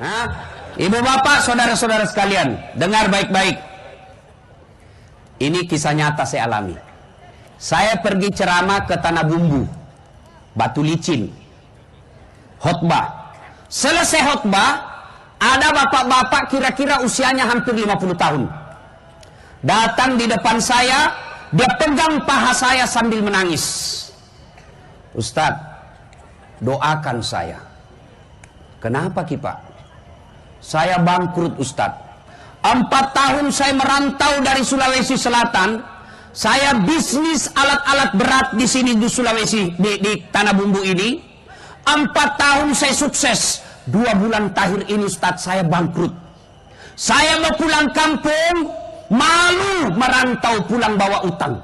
Nah, ibu bapak, saudara-saudara sekalian, dengar baik-baik. Ini kisah nyata saya alami. Saya pergi ceramah ke Tanah Bumbu, Batu Licin, khotbah. Selesai khotbah, ada bapak-bapak kira-kira usianya hampir 50 tahun. Datang di depan saya, dia pegang paha saya sambil menangis. Ustadz, doakan saya. Kenapa Ki Pak? Saya bangkrut Ustadz. 4 tahun saya merantau dari Sulawesi Selatan. Saya bisnis alat-alat berat di sini di Sulawesi, di Tanah Bumbu ini. 4 tahun saya sukses. 2 bulan terakhir ini Ustadz saya bangkrut. Saya mau pulang kampung, malu merantau pulang bawa utang.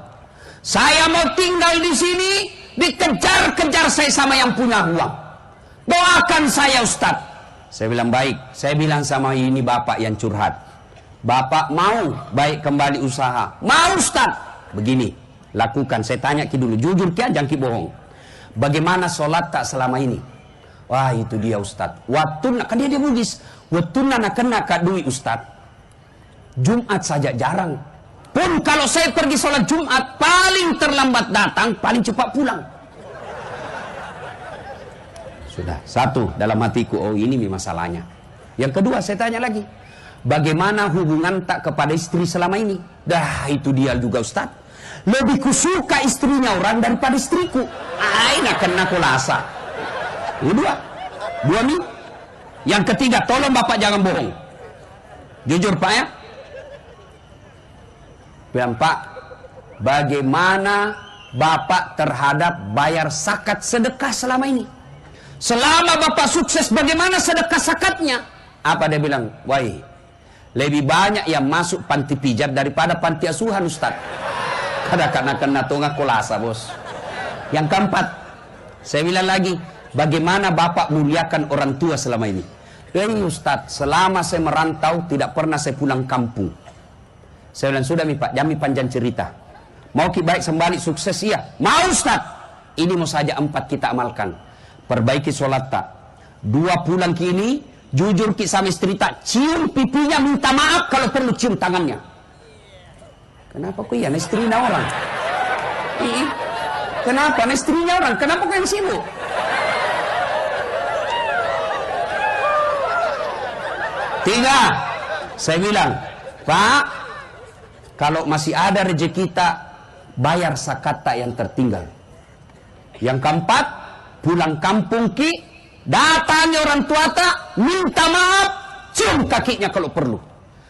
Saya mau tinggal di sini, dikejar-kejar saya sama yang punya uang. Doakan saya Ustadz. Saya bilang baik. Saya bilang sama ini bapak yang curhat. Bapak mau baik kembali usaha? Mau Ustadz. Begini, lakukan. Saya tanya Ki dulu, jujur Ki, jangan Ki bohong. Bagaimana sholat tak selama ini? Wah itu dia Ustadz. Waktu kan dia Bugis. Waktu nak kena kak duit Ustadz. Jumat saja jarang. Pun kalau saya pergi sholat Jumat, paling terlambat datang, paling cepat pulang. Sudah, satu dalam hatiku, oh ini masalahnya. Yang kedua saya tanya lagi, bagaimana hubungan tak kepada istri selama ini? Dah itu dia juga Ustadz. Lebih kusuka istrinya orang daripada istriku. Aina kena kulasa. Dua nih. Yang ketiga, tolong bapak jangan bohong. Jujur Pak ya. Bilang Pak, bagaimana bapak terhadap bayar zakat sedekah selama ini? Selama bapak sukses, bagaimana sedekah zakatnya? Apa dia bilang? Wah, lebih banyak yang masuk panti pijat daripada panti asuhan Ustadz. Kadang-kadang kena tonga kolasa bos. Yang keempat, saya bilang lagi, bagaimana bapak muliakan orang tua selama ini? Ini Ustadz, selama saya merantau tidak pernah saya pulang kampung. Saya bilang sudah Pak, jangan panjang cerita. Mau Ki baik sembalik sukses iya? Mau Ustadz. Ini mau saja 4 kita amalkan. Perbaiki sholat tak. 2 bulan kini, jujur Ki sama istri tak, cium pipinya minta maaf kalau perlu cium tangannya. Kenapa kok ya istrinya orang? Kenapa istrinya orang? Kenapa kok yang sibuk? Tiga, saya bilang, Pak, kalau masih ada rezeki kita, bayar zakat tak yang tertinggal. Yang keempat, pulang kampung Ki, datangi orang tua tak, minta maaf, cium kakinya kalau perlu.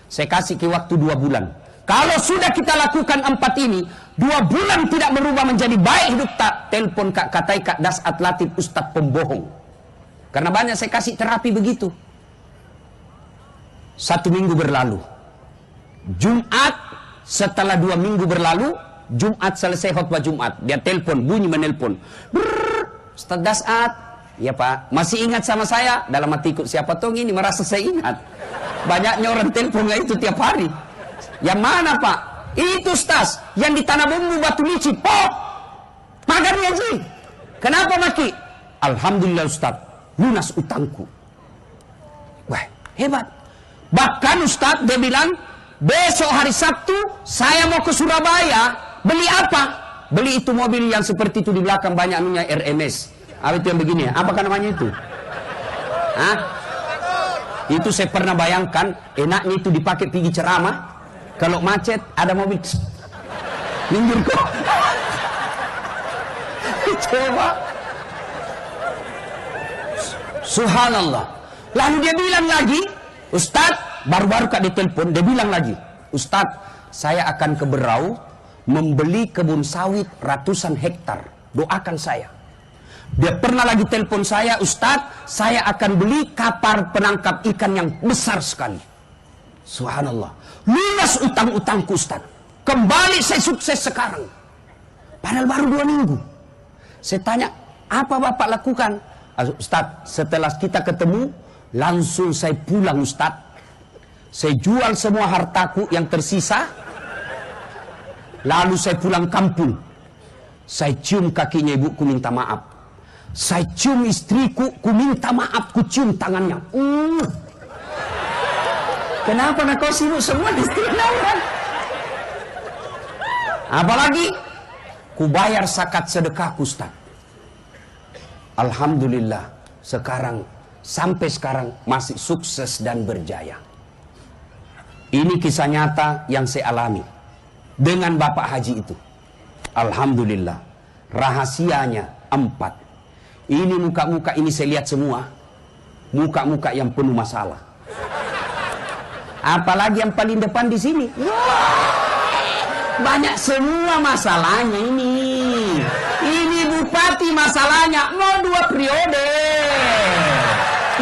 Saya kasih Ki waktu 2 bulan. Kalau sudah kita lakukan 4 ini, 2 bulan tidak berubah menjadi baik hidup tak, telepon Kak Katai Kak Dasat Latif Ustadz pembohong. Karena banyak saya kasih terapi begitu. 1 minggu berlalu. Jumat, setelah 2 minggu berlalu, Jumat selesai khutbah Jumat, dia telepon, bunyi menelpon. Ustadz Dasat, ya Pak, masih ingat sama saya? Dalam hatiku, siapa tahu ini merasa saya ingat. Banyaknya orang telepon itu tiap hari. Yang mana Pak? Itu Ustaz, yang di Tanah Bumbu Batu Licin. Oh, magarnya Ji. Kenapa Maki? Alhamdulillah Ustaz, lunas utangku. Wah, hebat. Bahkan Ustaz dia bilang, besok hari Sabtu saya mau ke Surabaya. Beli apa? Beli itu mobil yang seperti itu di belakang banyak anunya RMS. Apa itu yang begini ya? Apakah namanya itu? Hah? Itu saya pernah bayangkan, enaknya itu dipakai pergi ceramah. Kalau macet ada mobil minggir kok. Coba. Subhanallah. Lalu dia bilang lagi, Ustadz, baru-baru Kak ditelepon, dia bilang lagi, Ustadz, saya akan ke Berau membeli kebun sawit ratusan hektar. Doakan saya. Dia pernah lagi telepon saya, Ustadz, saya akan beli kapal penangkap ikan yang besar sekali. Subhanallah. Lunas utang-utangku Ustaz. Kembali saya sukses sekarang. Padahal baru 2 minggu. Saya tanya, apa Bapak lakukan? Ustaz, setelah kita ketemu, langsung saya pulang Ustaz. Saya jual semua hartaku yang tersisa. Lalu saya pulang kampung. Saya cium kakinya ibuku minta maaf. Saya cium istriku, ku minta maaf, ku cium tangannya. Kenapa nak kau sibuk semua di istiqlalan? Apalagi ku bayar zakat sedekahku, Ustaz. Alhamdulillah, sampai sekarang masih sukses dan berjaya. Ini kisah nyata yang saya alami dengan Bapak Haji itu. Alhamdulillah, rahasianya 4. Ini muka-muka ini saya lihat semua, muka-muka yang penuh masalah. Apalagi yang paling depan di sini. Banyak semua masalahnya ini. Ini bupati masalahnya mau 2 periode.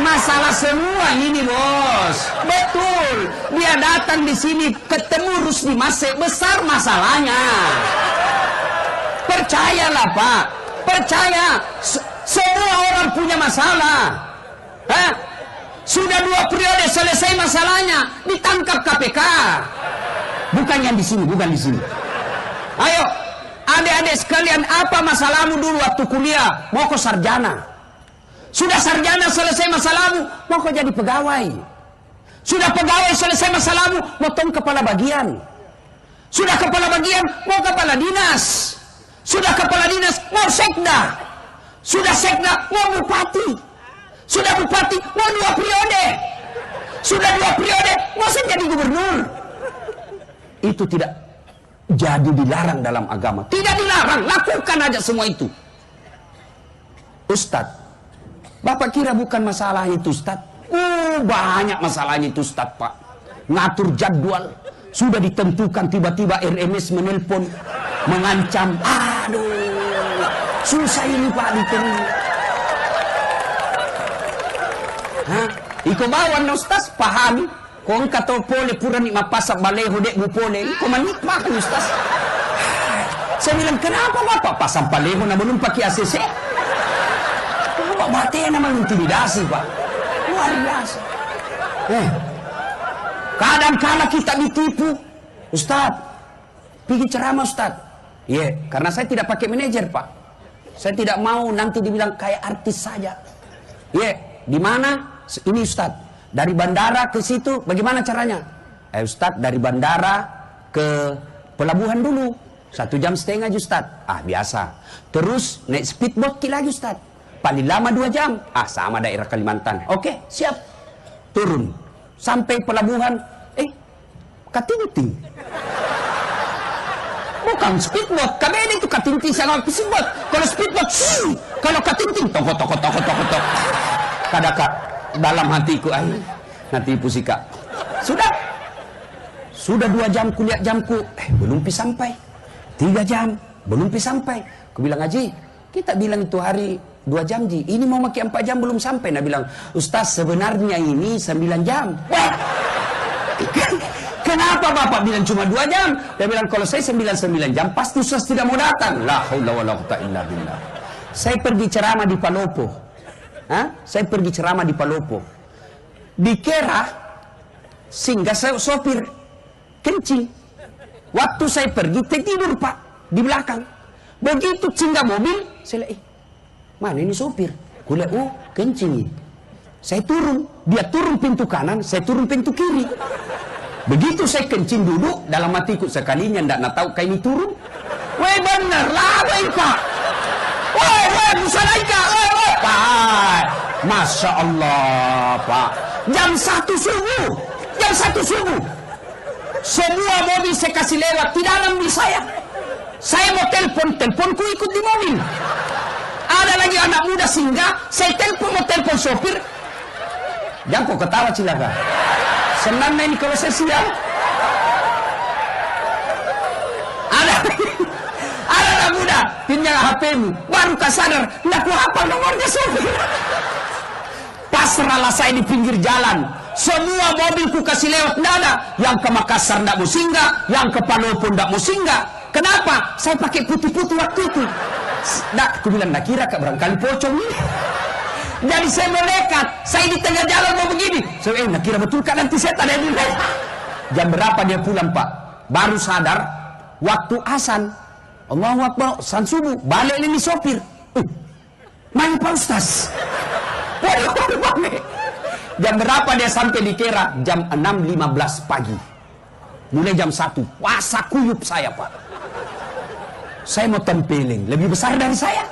Masalah semua ini, bos. Betul. Dia datang di sini ketemu Rusdi Masih, besar masalahnya. Percayalah, Pak. Percaya. Semua orang punya masalah. Hah? Sudah 2 periode selesai masalahnya, ditangkap KPK. Bukan yang di sini, bukan di sini. Ayo, adik-adik sekalian, apa masalahmu dulu waktu kuliah? Mau kau sarjana. Sudah sarjana selesai masalahmu, mau kau jadi pegawai. Sudah pegawai selesai masalahmu, mau tong kepala bagian. Sudah kepala bagian, mau kepala dinas. Sudah kepala dinas, mau sekda. Sudah sekda, mau bupati. Sudah bupati, mau 2 periode. Sudah 2 periode, mau jadi gubernur. Itu tidak jadi dilarang dalam agama. Tidak dilarang, lakukan aja semua itu. Ustadz, Bapak kira bukan masalah itu, Ustadz? Banyak masalahnya itu, Ustadz, Pak. Ngatur jadwal, sudah ditentukan, tiba-tiba RMS menelpon, mengancam. Aduh, susah ini, Pak, diterima. Hah? Iko bawan, Ustaz, pahami. Kung kato pole pura ni mapasak baleho dek bupole. Iko manikma kan, Ustaz. Saya bilang, kenapa Bapak pasang baleho na belum pakai ACC? Bapak mati na mengintimidasi, Pak. Luar biasa. Kadang-kadang kita ditipu. Ustaz, pergi ceramah, Ustaz. Karena saya tidak pakai manajer, Pak. Saya tidak mau nanti dibilang kayak artis saja. Di mana? Ini Ustaz, dari bandara ke situ bagaimana caranya? Ustaz, dari bandara ke pelabuhan dulu 1,5 jam Ustaz. Biasa. Terus naik speedboat lagi, Ustaz. Paling lama 2 jam. Sama daerah Kalimantan. Oke, siap. Turun. Sampai pelabuhan. Katinting. Bukan speedboat. Kami itu katinting sama speedboat. Kalau speedboat, kalau katinting, tok. Kadang dalam hatiku, nanti pusika. Sudah 2 jam kulihat jamku, belum sampai. 3 jam, belum sampai. Aku bilang, Haji, kita bilang itu hari 2 jam, Ji. Ini mau makin 4 jam belum sampai. Nah bilang, Ustaz, sebenarnya ini 9 jam. Kenapa Bapak bilang cuma 2 jam? Dia bilang, kalau saya 9 jam, pasti Ustaz tidak mau datang. La haula wala quwwata illa billah. Saya pergi ceramah di Palopo. Saya pergi ceramah di Palopo. Dikira singgah saya sopir kencing. Waktu saya pergi tidur, Pak, di belakang. Begitu singgah mobil, saya lihat, mana ini sopir? Kulihat, kencing. Saya turun, dia turun pintu kanan, saya turun pintu kiri. Begitu saya kencing duduk, dalam hatiku sekalinya ndak tahu kayak ini turun. Weh bener lah, weh Pak. Weh, musalaika, Pak. Masya Allah, Pak. Jam 1 subuh. Semua mobil saya kasih lewat, tidak ada mobil saya. Saya mau teleponku ikut di mobil. Ada lagi anak muda singgah, saya mau telepon sopir. Jangan kok ketawa cilaka. Senang ini kalau saya siang. Ada anak muda, pinjam HP-mu, baru kau sadar, nggak ku hafal nomornya sopir. Pasrahlah saya di pinggir jalan. Semua mobilku kasih lewat, nggak ada. Yang ke Makassar nggak mau singgah, yang ke Palopo nggak mau singgah. Kenapa? Saya pakai putih-putih waktu itu. Aku bilang, nak kira kak barangkali pocong ini. Jadi saya melekat, saya di tengah jalan mau begini. Saya nak kira betul kan nanti saya tanya dulu. Jam berapa dia pulang, Pak? Baru sadar, waktu azan. Allahu Akbar, san subuh, balik ini sopir. Mana Pak Ustaz? Jam berapa dia sampai di Kera? Jam 6.15 pagi. Mulai jam 1. Puasa kuyup saya, Pak. Saya mau tempeling. Lebih besar dari saya.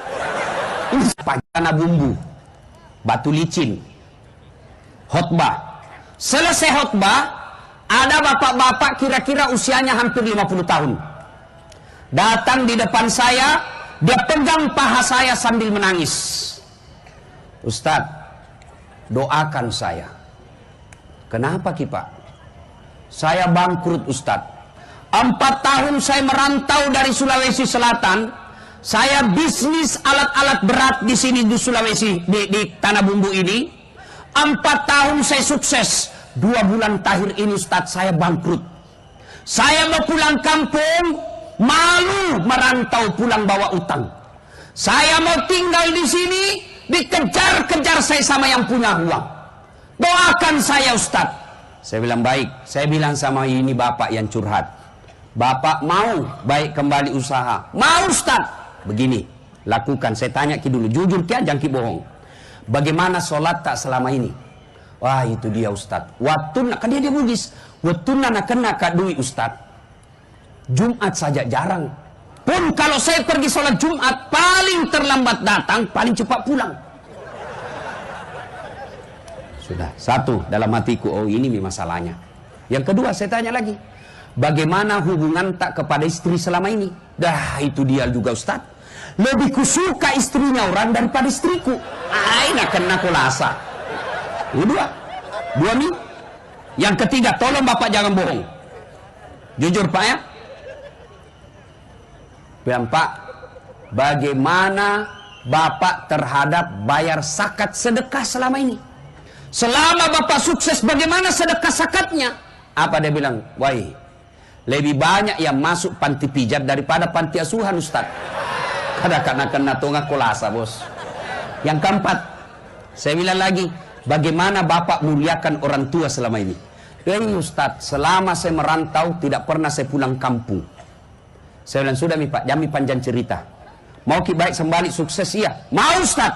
Ini tanah bumbu. Batu licin. Khotbah. Selesai khotbah, ada bapak-bapak kira-kira usianya hampir 50 tahun. Datang di depan saya, dia pegang paha saya sambil menangis. Ustadz, doakan saya. Kenapa Ki Pak? Saya bangkrut Ustadz. 4 tahun saya merantau dari Sulawesi Selatan. Saya bisnis alat-alat berat di sini di Sulawesi, di Tanah Bumbu ini. 4 tahun saya sukses. 2 bulan terakhir ini Ustadz saya bangkrut. Saya mau pulang kampung, malu merantau pulang bawa utang. Saya mau tinggal di sini, dikejar-kejar saya sama yang punya uang. Doakan saya Ustadz. Saya bilang baik. Saya bilang sama ini bapak yang curhat. Bapak mau baik kembali usaha. Mau Ustadz. Begini, lakukan. Saya tanya Ki dulu. Jujur Ki, jangan Ki bohong. Bagaimana sholat tak selama ini? Wah itu dia Ustadz. Waktu kan dia Bugis. Waktu nak kena kak duit Ustadz. Jumat saja jarang. Pun kalau saya pergi sholat Jumat, paling terlambat datang, paling cepat pulang. Sudah, satu dalam hatiku, oh ini masalahnya. Yang kedua, saya tanya lagi. Bagaimana hubungan tak kepada istri selama ini? Dah, itu dia juga Ustadz. Lebih kusuka istrinya orang daripada istriku. Nak kena kulasa. Ini dua nih. Yang ketiga, tolong Bapak jangan bohong. Jujur Pak ya. Bilang Pak, bagaimana Bapak terhadap bayar zakat sedekah selama ini? Selama Bapak sukses, bagaimana sedekah zakatnya? Apa dia bilang? Wah, lebih banyak yang masuk panti pijat daripada panti asuhan Ustaz. Kadang-kadang kena tonga kolasa bos. Yang keempat, saya bilang lagi, bagaimana Bapak muliakan orang tua selama ini? Ustaz, selama saya merantau tidak pernah saya pulang kampung. Saya bilang, sudah Pak, jami panjang cerita. Mau Ki baik sembalik sukses iya? Mau Ustaz.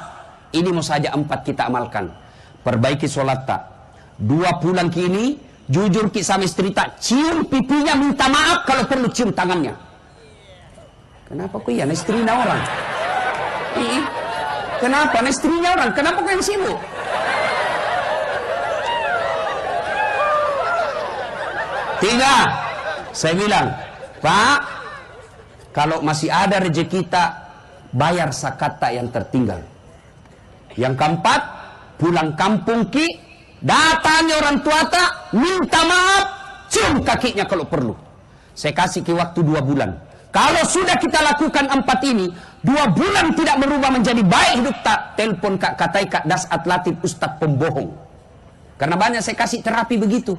Ini mau saja 4 kita amalkan. Perbaiki sholat tak. 2 bulan Ki ini, jujur Ki sama istri tak, cium pipinya minta maaf kalau perlu cium tangannya. Kenapa kok iya? Istrinya orang. Kenapa? Istrinya orang. Kenapa kok yang sibuk? Tiga, saya bilang, Pak, kalau masih ada rezeki kita, bayar zakat tak yang tertinggal. Yang keempat, pulang kampung Ki, datangi orang tua tak, minta maaf, cium kakinya kalau perlu. Saya kasih Ki waktu 2 bulan. Kalau sudah kita lakukan 4 ini, 2 bulan tidak berubah menjadi baik hidup tak, telepon Kak Katai Kak Dasat Latif Ustadz pembohong. Karena banyak saya kasih terapi begitu.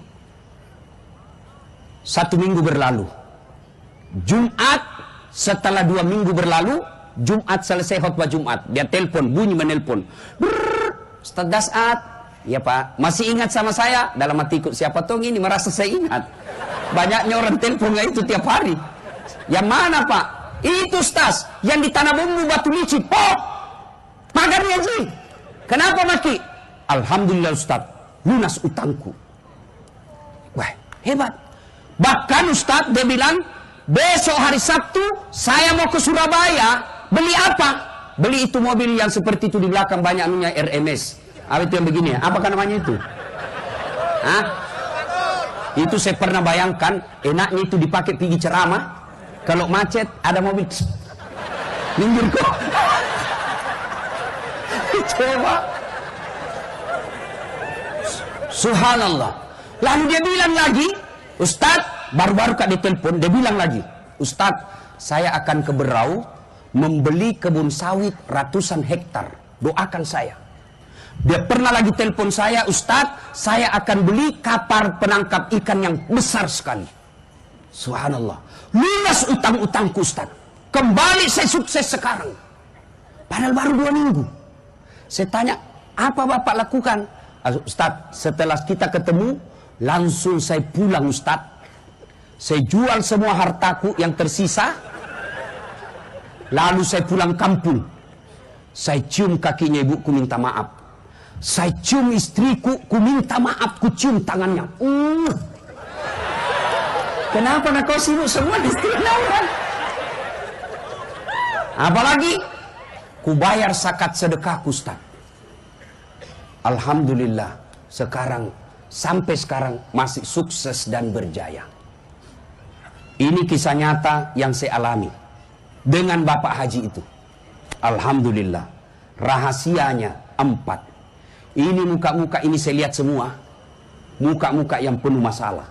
1 minggu berlalu. Jumat, setelah 2 minggu berlalu, Jumat selesai khutbah Jumat, dia telepon, bunyi menelpon. Ustaz Dasat, ya Pak, masih ingat sama saya? Dalam hatiku, siapa tong ini merasa saya ingat. Banyaknya orang telepon itu tiap hari. Yang mana Pak? Itu Ustaz, yang di Tanah Bumbu Batu Licin. Oh, magarnya sih. Kenapa Maki? Alhamdulillah Ustaz, lunas utangku. Wah, hebat. Bahkan Ustaz dia bilang, besok hari Sabtu saya mau ke Surabaya. Beli apa? Beli itu mobil yang seperti itu di belakang banyak anunya RMS. Apa itu yang begini ya? Apakah namanya itu? Hah? Itu saya pernah bayangkan, enaknya itu dipakai pergi ceramah. Kalau macet ada mobil. Minggir kok. Coba. Subhanallah. Lalu dia bilang lagi, Ustadz, baru-baru Kak ditelepon, dia bilang lagi, Ustadz, saya akan ke Berau membeli kebun sawit ratusan hektar. Doakan saya. Dia pernah lagi telepon saya, Ustadz, saya akan beli kapal penangkap ikan yang besar sekali. Subhanallah. Lunas utang-utangku Ustadz. Kembali saya sukses sekarang. Padahal baru 2 minggu. Saya tanya, apa Bapak lakukan? Ustadz, setelah kita ketemu, langsung saya pulang Ustadz. Saya jual semua hartaku yang tersisa. Lalu saya pulang kampung. Saya cium kakinya ibuku minta maaf. Saya cium istriku, ku minta maaf, ku cium tangannya. Kenapa nak kau sibuk semua istri orang? Apalagi ku bayar zakat sedekah Ustaz. Alhamdulillah sekarang sampai sekarang masih sukses dan berjaya. Ini kisah nyata yang saya alami dengan Bapak Haji itu. Alhamdulillah. Rahasianya 4. Ini muka-muka ini saya lihat semua. Muka-muka yang penuh masalah.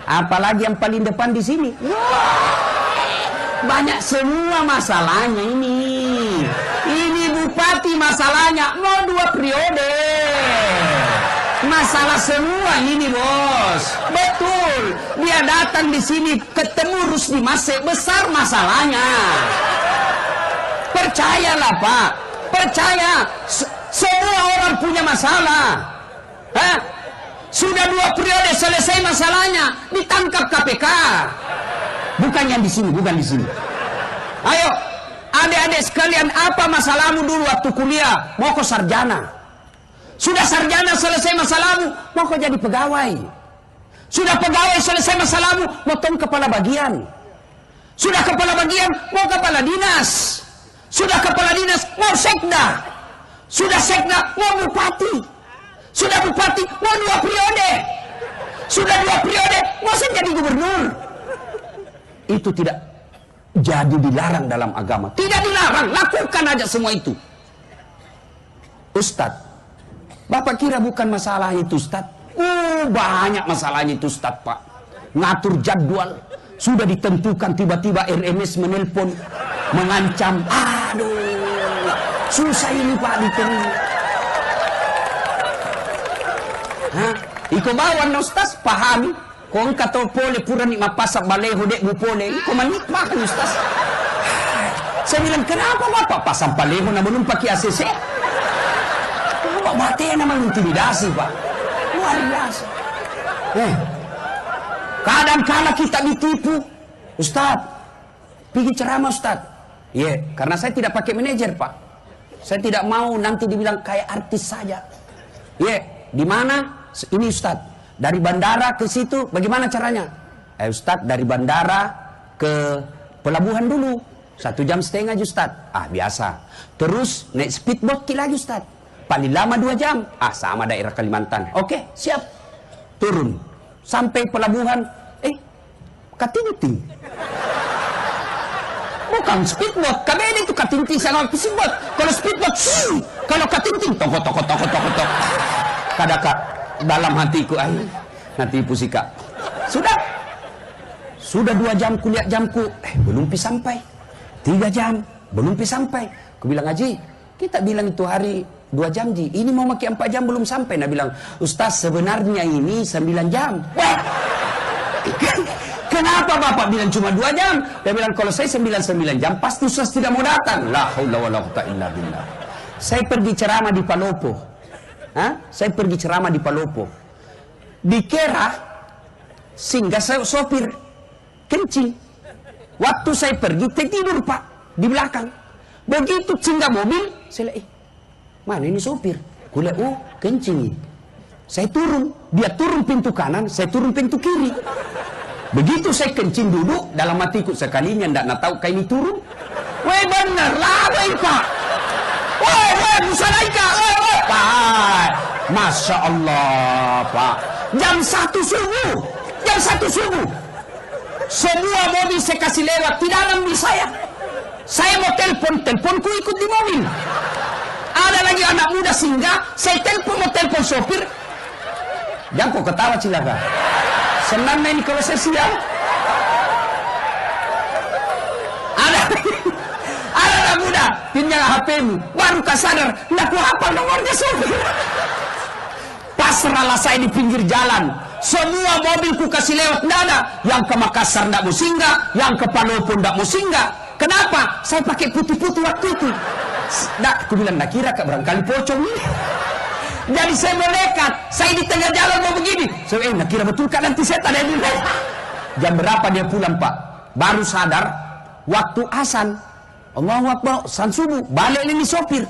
Apalagi yang paling depan di sini. Banyak semua masalahnya ini. Ini bupati masalahnya mau 2 periode. Masalah semua ini bos. Betul. Dia datang di sini ketemu Rusdi Masih, besar masalahnya. Percayalah Pak. Percaya. Semua orang punya masalah. Hah? Sudah 2 periode selesai masalahnya, ditangkap KPK. Bukan yang di sini, bukan di sini. Ayo, adik-adik sekalian, apa masalahmu dulu waktu kuliah? Mau kau sarjana. Sudah sarjana selesai masalahmu, mau kau jadi pegawai. Sudah pegawai selesai masalahmu, mau kau kepala bagian. Sudah kepala bagian, mau kepala dinas. Sudah kepala dinas, mau sekda. Sudah sekda, mau bupati. Sudah bupati, mau 2 periode. Sudah 2 periode, mau jadi gubernur. Itu tidak jadi dilarang dalam agama. Tidak dilarang, lakukan aja semua itu. Ustadz, Bapak kira bukan masalah itu Ustadz? Banyak masalahnya itu Ustadz Pak. Ngatur jadwal, sudah ditentukan tiba-tiba RMS menelpon, mengancam. Aduh. Susah ini Pak diterima. Hah? Iko bawan na Ustaz, pahami. Kung kato pole pura ni mapasak baleho dek bupole. Iko manikma kan Ustaz. Saya bilang, kenapa Bapak pasang baleho na belum pakai ACC? Bapak mati naman intimidasi Pak. Luar biasa. Kadang-kala kita ditipu. Ustaz, pergi ceramah Ustaz. Iya, karena saya tidak pakai manajer Pak. Saya tidak mau nanti dibilang kayak artis saja. Di mana? Ini Ustaz. Dari bandara ke situ, bagaimana caranya? Ustaz, dari bandara ke pelabuhan dulu. 1,5 jam Ustaz. Biasa. Terus naik speedboat lagi Ustaz. Paling lama 2 jam. Sama daerah Kalimantan. Oke, siap. Turun. Sampai pelabuhan. Katinting. Bukan speedboat, kabel itu katinting sama speedboat. Kalau speedboat, kalau katinting, toko. Kadang dalam hatiku, nanti pusika. Sudah 2 jam kuliah jamku, belum sampai. 3 jam, belum sampai. Aku bilang, Haji, kita bilang itu hari 2 jam Ji. Ini mau makin 4 jam belum sampai. Nah bilang, Ustaz sebenarnya ini 9 jam. Kenapa Bapak bilang cuma 2 jam? Dia bilang kalau saya 9 jam pasti Ustaz tidak mau datang. La haula wala quwata illa billah. Saya pergi ceramah di Palopo. Saya pergi ceramah di Palopo. Dikira singgah saya sopir kencing. Waktu saya pergi tidur Pak di belakang. Begitu singgah mobil, saya lihat, mana ini sopir? Kuliah, kencing. Saya turun, dia turun pintu kanan, saya turun pintu kiri. Begitu saya kencing duduk, dalam hatiku sekalinya ndak tahu kayak ini turun. Weh bener lah, Pak. Weh, musalaika. Pak, Masya Allah, Pak. Jam 1 subuh. Semua mobil saya kasih lewat, tidak ada mobil saya. Saya mau teleponku ikut di mobil. Ada lagi anak muda singgah, saya mau telepon sopir. Jangan kok ketawa cilaka. Senang ini kalau saya siang. Ada anak muda, pinjam HP-mu. Baru sadar, nggak ku hafal nomornya sopir. Pasrahlah saya di pinggir jalan. Semua mobilku kasih lewat, nggak ada. Yang ke Makassar nggak mau singgah, yang ke Palopo nggak mau singgah. Kenapa? Saya pakai putih-putih waktu itu. Aku bilang, nak kira kak barangkali pocong ini. Jadi saya mendekat, saya di tengah jalan mau begini. Saya nak kira betul kan nanti saya tanya dulu. Jam berapa dia pulang Pak? Baru sadar, waktu azan. Allahu Akbar, san subuh, balik ini sopir.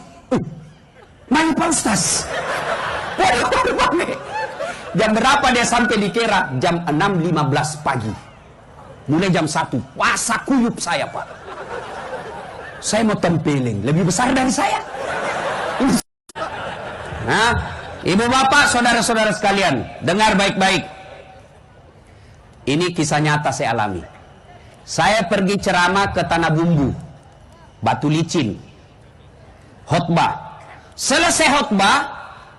Main Pak Ustaz. Jam berapa dia sampai di Kera? Jam 6.15 pagi. Mulai jam 1. Puasa kuyup saya, Pak. Saya mau tempeleng. Lebih besar dari saya. Nah, ibu bapak, saudara-saudara sekalian, dengar baik-baik. Ini kisah nyata saya alami. Saya pergi ceramah ke Tanah Bumbu, Batu Licin, khotbah. Selesai khotbah,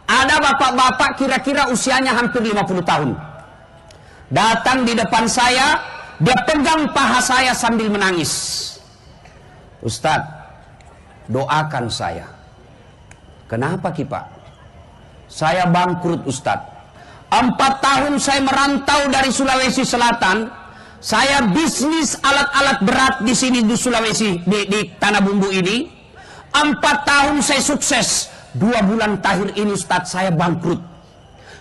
ada bapak-bapak kira-kira usianya hampir 50 tahun. Datang di depan saya, dia pegang paha saya sambil menangis. Ustadz, doakan saya. Kenapa Ki Pak? Saya bangkrut Ustadz. 4 tahun saya merantau dari Sulawesi Selatan. Saya bisnis alat-alat berat di sini di Sulawesi, di Tanah Bumbu ini. 4 tahun saya sukses. 2 bulan terakhir ini Ustadz saya bangkrut.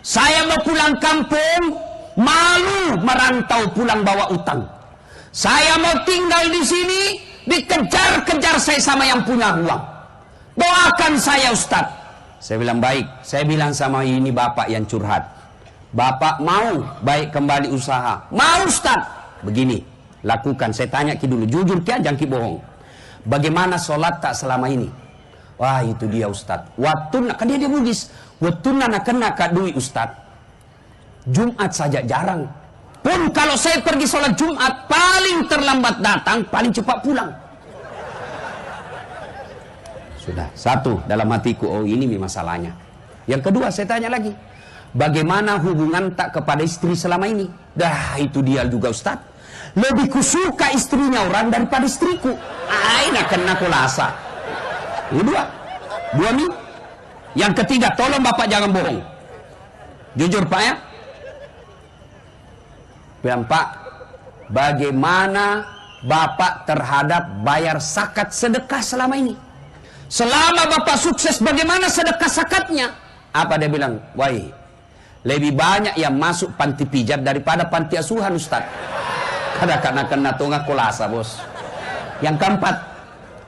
Saya mau pulang kampung, malu merantau pulang bawa utang. Saya mau tinggal di sini, dikejar-kejar saya sama yang punya uang. Doakan saya Ustadz. Saya bilang baik. Saya bilang sama ini bapak yang curhat. Bapak mau baik kembali usaha? Mau Ustadz. Begini, lakukan. Saya tanya Ki dulu, jujur Ki, jangan Ki bohong. Bagaimana sholat tak selama ini? Wah itu dia Ustadz. Waktu nak, kan dia Bugis. Waktu nak kena kak duit Ustadz. Jumat saja jarang. Pun kalau saya pergi sholat Jumat, paling terlambat datang, paling cepat pulang. Sudah, satu dalam hatiku, oh ini masalahnya. Yang kedua saya tanya lagi, bagaimana hubungan tak kepada istri selama ini? Dah itu dia juga Ustaz. Lebih kusuka istrinya orang daripada istriku. Aina kena kulasa. Dua nih. Yang ketiga, tolong bapak jangan bohong. Jujur Pak ya. Bilang Pak, bagaimana bapak terhadap bayar zakat sedekah selama ini? Selama bapak sukses, bagaimana sedekah zakatnya? Apa dia bilang? Wah, lebih banyak yang masuk panti pijat daripada panti asuhan Ustaz. Kadang-kadang kena tonga kolasa bos. Yang keempat,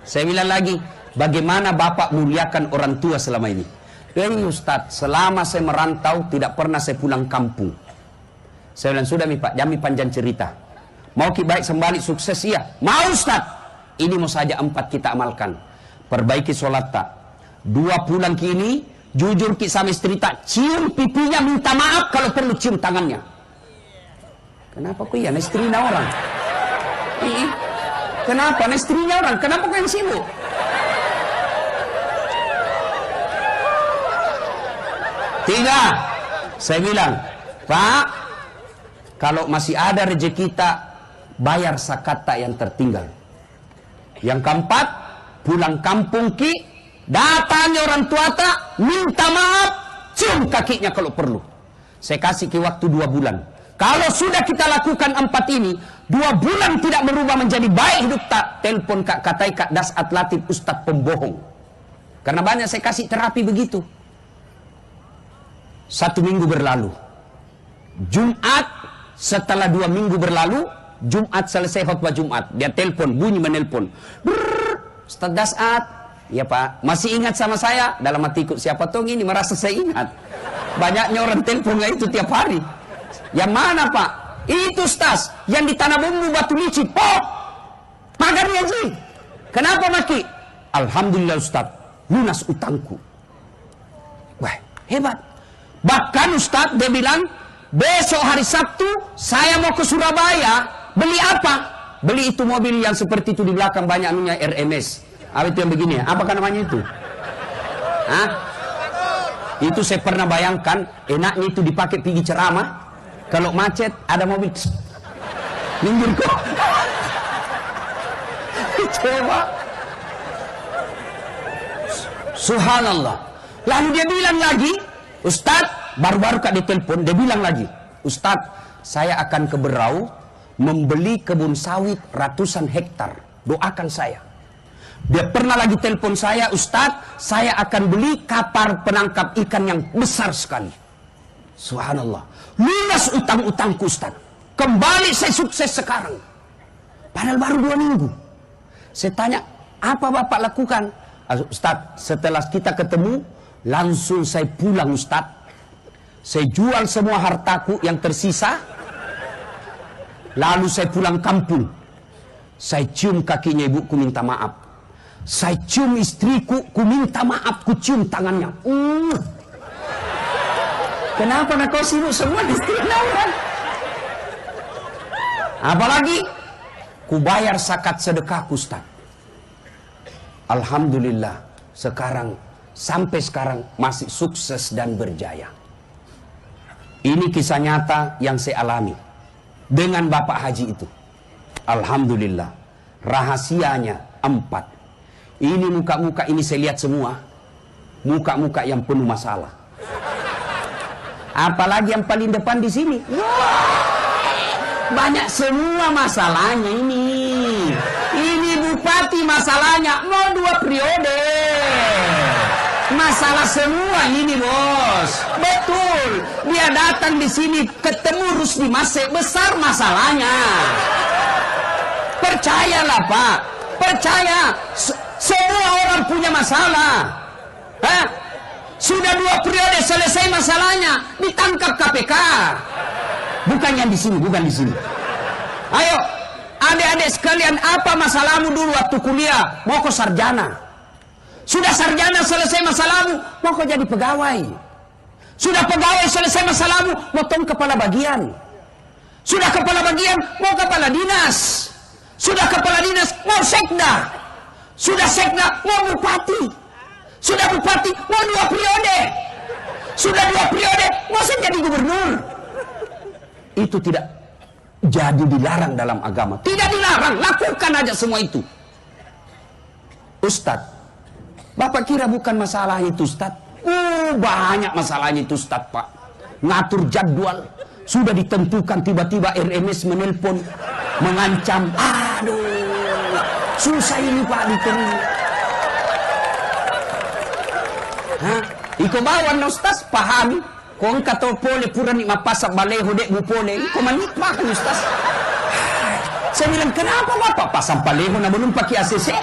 saya bilang lagi, bagaimana bapak muliakan orang tua selama ini? Ini Ustaz, selama saya merantau tidak pernah saya pulang kampung. Saya bilang sudah Pak, jami panjang cerita. Mau Ki baik sembalik sukses iya? Mau Ustaz. Ini mau saja 4 kita amalkan. Perbaiki sholat tak. 2 bulan kini, jujur Ki sama istri tak, cium pipinya minta maaf kalau perlu cium tangannya. Kenapa kok iya? Istrinya orang. Kenapa? Istrinya orang. Kenapa kok yang sibuk? Tiga, saya bilang, Pak, kalau masih ada rezeki kita, bayar zakat tak yang tertinggal. Yang keempat, pulang kampung Ki, datangi orang tua tak, minta maaf, cium kakinya kalau perlu. Saya kasih Ki waktu 2 bulan. Kalau sudah kita lakukan 4 ini, 2 bulan tidak berubah menjadi baik hidup tak, telepon Kak Katai Kak Dasat Latif Ustadz pembohong. Karena banyak saya kasih terapi begitu. 1 minggu berlalu. Jumat, setelah 2 minggu berlalu, Jumat selesai khutbah Jumat, dia telepon, bunyi menelpon. Ustadz Dasat, ya Pak, masih ingat sama saya? Dalam hatiku, siapa tahu ini merasa saya ingat. Banyaknya orang telepon itu tiap hari. Yang mana Pak? Itu Ustaz, yang di Tanah Bumbu Batu Licin. Oh, magarnya sih. Kenapa Maki? Alhamdulillah Ustaz, lunas utangku. Wah, hebat. Bahkan Ustaz dia bilang, besok hari Sabtu saya mau ke Surabaya. Beli apa? Beli itu mobil yang seperti itu di belakang banyak anunya RMS. Apa itu yang begini ya? Apakah namanya itu? Hah? Itu saya pernah bayangkan, enaknya itu dipakai pergi ceramah. Kalau macet ada mobil, minggir kok. Coba. Subhanallah. Lalu dia bilang lagi, Ustadz, baru-baru Kak ditelepon, dia bilang lagi, Ustadz, saya akan ke Berau membeli kebun sawit ratusan hektar. Doakan saya. Dia pernah lagi telepon saya, Ustadz, saya akan beli kapal penangkap ikan yang besar sekali. Subhanallah. Lunas utang-utangku Ustadz. Kembali saya sukses sekarang. Padahal baru 2 minggu. Saya tanya, apa Bapak lakukan? Ustadz, setelah kita ketemu, Langsung saya pulang Ustadz. Saya jual semua hartaku yang tersisa. Lalu saya pulang kampung. Saya cium kakinya ibuku minta maaf. Saya cium istriku, ku minta maaf, ku cium tangannya. Kenapa nak kau sibuk semua di istri kan? Apalagi ku bayar zakat sedekahku Ustaz. Alhamdulillah sampai sekarang masih sukses dan berjaya. Ini kisah nyata yang saya alami dengan Bapak Haji itu. Alhamdulillah. Rahasianya 4. Ini muka-muka ini saya lihat semua. Muka-muka yang penuh masalah. Apalagi yang paling depan di sini. Banyak semua masalahnya ini. Ini bupati masalahnya mau 2 periode. Masalah semua ini bos. Betul. Dia datang di sini ketemu Rusdi Masih, besar masalahnya. Percayalah Pak. Percaya. Semua orang punya masalah. Hah? Sudah 2 periode selesai masalahnya, ditangkap KPK. Bukan yang di sini, bukan di sini. Ayo, adik-adik sekalian, apa masalahmu dulu waktu kuliah? Mau kau sarjana. Sudah sarjana selesai masalahmu, mau kau jadi pegawai. Sudah pegawai selesai masalahmu, mau tong kepala bagian. Sudah kepala bagian, mau kepala dinas. Sudah kepala dinas, mau sekda. Sudah sekda, mau bupati. Sudah bupati, mau 2 periode. Sudah 2 periode, mau jadi gubernur. Itu tidak jadi dilarang dalam agama. Tidak dilarang, lakukan aja semua itu. Ustadz, Bapak kira bukan masalah itu Ustadz? Banyak masalahnya itu Ustadz Pak. Ngatur jadwal, sudah ditentukan tiba-tiba RMS menelpon, mengancam. Aduh, susah ini Pak diterima. Hah? Iko bawan Ustaz pahami. Kung kato pole pura ni mapasak baleho dek mo pole. Iko manit pa kan Ustaz. Saya bilang kenapa Bapak pasang baleho na belum pakai ACC?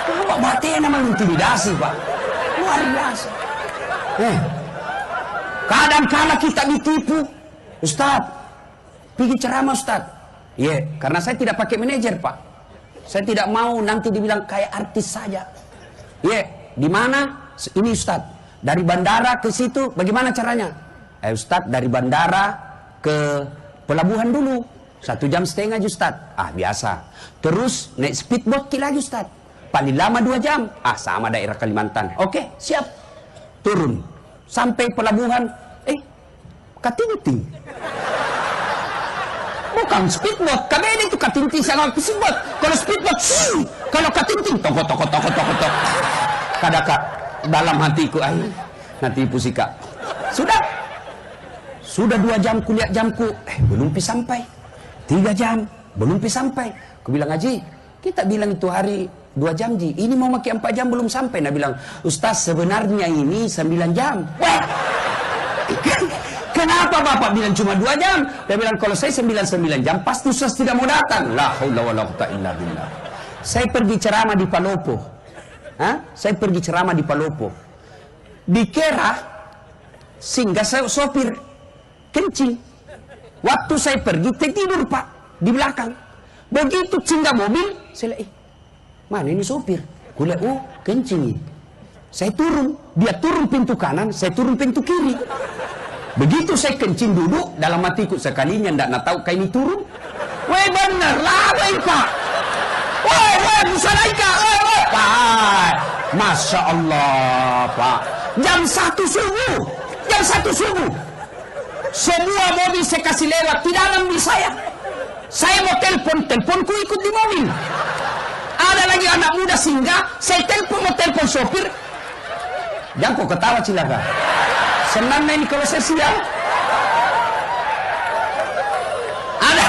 Bapak bate naman intimidasi Pak. Luar biasa. Kadang-kadang kita ditipu. Ustaz, pergi ceramah Ustaz. Karena saya tidak pakai manajer Pak. Saya tidak mau nanti dibilang kayak artis saja. Di mana? Ini Ustaz, dari bandara ke situ bagaimana caranya? Ustaz, dari bandara ke pelabuhan dulu 1,5 jam Ustaz. Biasa. Terus naik speedboat lagi Ustaz. Paling lama 2 jam. Sama daerah Kalimantan. Oke, siap. Turun. Sampai pelabuhan. Katinting. Bukan speedboat. Kami itu katinting sama speedboat. Kalau speedboat, kalau katinting, toko. Kadang dalam hatiku nanti pusika. Sudah 2 jam kulihat jamku, belum sampai. 3 jam belum sampai. Aku bilang Haji, kita bilang itu hari 2 jam Ji. Ini mau pakai 4 jam belum sampai. Nah bilang, Ustaz sebenarnya ini 9 jam. Kenapa Bapak bilang cuma 2 jam? Dia bilang kalau saya 9 jam pasti Ustaz tidak mau datang. La haula wala quwwata illa billah. Saya pergi ceramah di Palopo. Saya pergi ceramah di Palopo. Dikira singgah saya sopir kencing. Waktu saya pergi tidur Pak di belakang. Begitu singgah mobil, saya lihat, mana ini sopir? Kulihat, kencing. Saya turun, dia turun pintu kanan, saya turun pintu kiri. Begitu saya kencing duduk, dalam hatiku sekalinya ndak tahu kayak ini turun. Bener lah, Pak. Musalaika, Pak. Masya Allah, Pak. Jam 1 subuh. Semua mobil saya kasih lewat, tidak ada mobil saya. Saya mau teleponku ikut di mobil. Ada lagi anak muda singgah, saya mau telepon sopir. Jangan kok ketawa cilaka. Senang ini kalau saya siang. Ada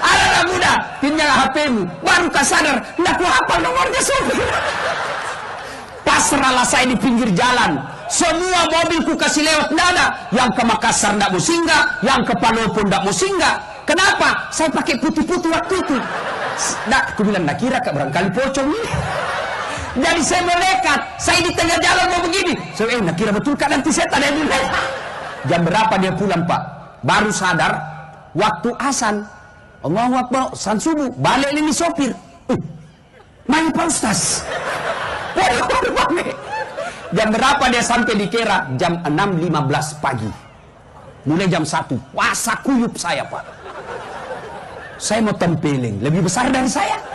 anak muda, pinjam HP-mu, baru kau sadar, nggak ku hafal nomornya sopir. Pasrahlah saya di pinggir jalan. Semua mobilku kasih lewat, nggak ada. Yang ke Makassar nggak mau singgah, yang ke Palopo nggak mau singgah. Kenapa? Saya pakai putih-putih waktu itu. Aku bilang, nak kira kak barangkali pocong ini. Jadi saya melekat, saya di tengah jalan mau begini. Saya nak kira betul kan nanti setan yang bilang. Jam berapa dia pulang Pak? Baru sadar, waktu azan. Allahu Akbar, azan subuh. Balik ini sopir. Mana Pak Ustaz? Jam berapa dia sampai di Kera? Jam 6.15 pagi. Mulai jam 1. Puasa kuyup saya Pak. Saya mau tempeling. Lebih besar dari saya.